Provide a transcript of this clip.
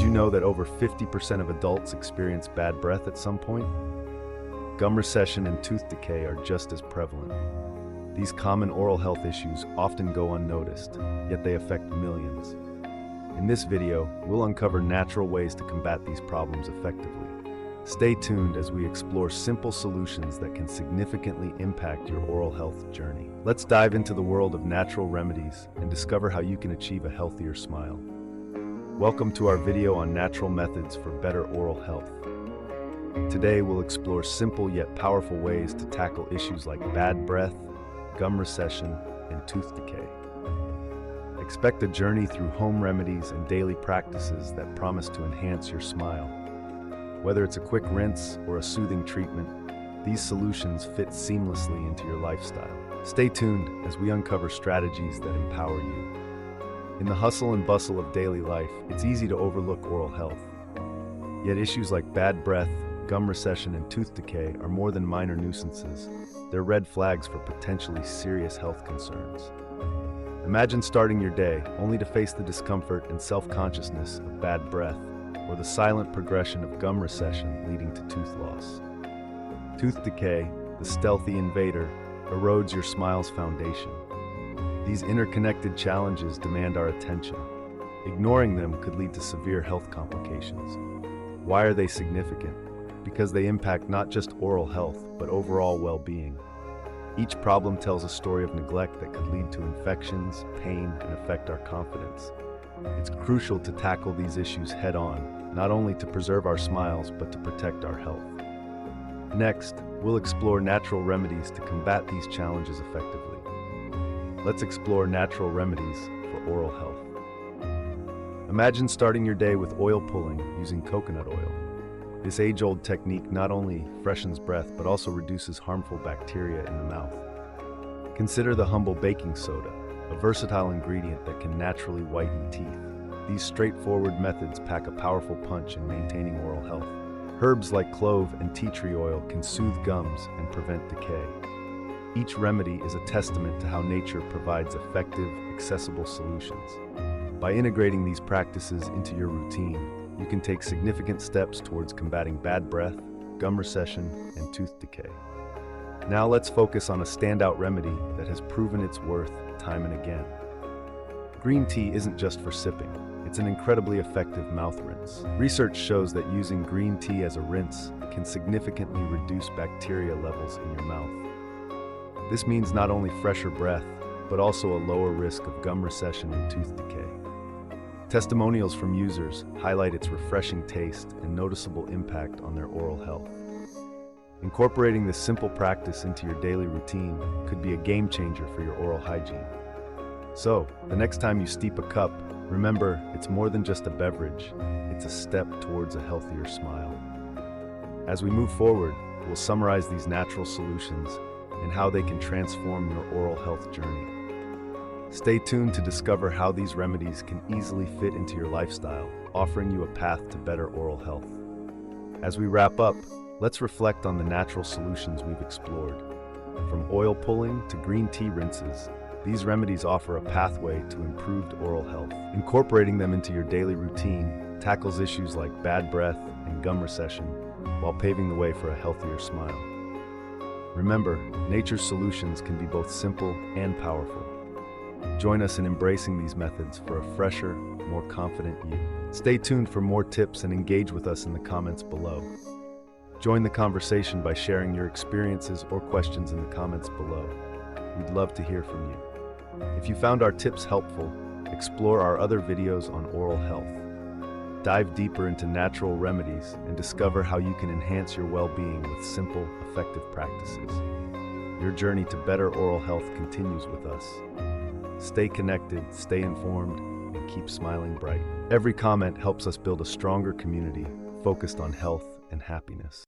you know that over 50% of adults experience bad breath at some point? Gum recession and tooth decay are just as prevalent. These common oral health issues often go unnoticed, yet they affect millions. In this video, we'll uncover natural ways to combat these problems effectively. Stay tuned as we explore simple solutions that can significantly impact your oral health journey. Let's dive into the world of natural remedies and discover how you can achieve a healthier smile. Welcome to our video on natural methods for better oral health. Today, we'll explore simple yet powerful ways to tackle issues like bad breath, gum recession, and tooth decay. Expect a journey through home remedies and daily practices that promise to enhance your smile. Whether it's a quick rinse or a soothing treatment, these solutions fit seamlessly into your lifestyle. Stay tuned as we uncover strategies that empower you. In the hustle and bustle of daily life, it's easy to overlook oral health. Yet issues like bad breath, gum recession, and tooth decay are more than minor nuisances. They're red flags for potentially serious health concerns. Imagine starting your day only to face the discomfort and self-consciousness of bad breath, or the silent progression of gum recession leading to tooth loss. Tooth decay, the stealthy invader, erodes your smile's foundation. These interconnected challenges demand our attention. Ignoring them could lead to severe health complications. Why are they significant? Because they impact not just oral health, but overall well-being. Each problem tells a story of neglect that could lead to infections, pain, and affect our confidence. It's crucial to tackle these issues head-on, not only to preserve our smiles, but to protect our health. Next, we'll explore natural remedies to combat these challenges effectively. Let's explore natural remedies for oral health. Imagine starting your day with oil pulling using coconut oil. This age-old technique not only freshens breath, but also reduces harmful bacteria in the mouth. Consider the humble baking soda, a versatile ingredient that can naturally whiten teeth. These straightforward methods pack a powerful punch in maintaining oral health. Herbs like clove and tea tree oil can soothe gums and prevent decay. Each remedy is a testament to how nature provides effective, accessible solutions. By integrating these practices into your routine, you can take significant steps towards combating bad breath, gum recession, and tooth decay. Now let's focus on a standout remedy that has proven its worth time and again. Green tea isn't just for sipping. It's an incredibly effective mouth rinse. Research shows that using green tea as a rinse can significantly reduce bacteria levels in your mouth. This means not only fresher breath, but also a lower risk of gum recession and tooth decay. Testimonials from users highlight its refreshing taste and noticeable impact on their oral health. Incorporating this simple practice into your daily routine could be a game changer for your oral hygiene. So, the next time you steep a cup, remember, it's more than just a beverage, it's a step towards a healthier smile. As we move forward, we'll summarize these natural solutions and how they can transform your oral health journey. Stay tuned to discover how these remedies can easily fit into your lifestyle, offering you a path to better oral health. As we wrap up, let's reflect on the natural solutions we've explored. From oil pulling to green tea rinses, these remedies offer a pathway to improved oral health. Incorporating them into your daily routine tackles issues like bad breath and gum recession, while paving the way for a healthier smile. Remember, nature's solutions can be both simple and powerful. Join us in embracing these methods for a fresher, more confident you. Stay tuned for more tips and engage with us in the comments below. Join the conversation by sharing your experiences or questions in the comments below. We'd love to hear from you. If you found our tips helpful, explore our other videos on oral health. Dive deeper into natural remedies and discover how you can enhance your well-being with simple, effective practices. Your journey to better oral health continues with us. Stay connected, stay informed, and keep smiling bright. Every comment helps us build a stronger community focused on health and happiness.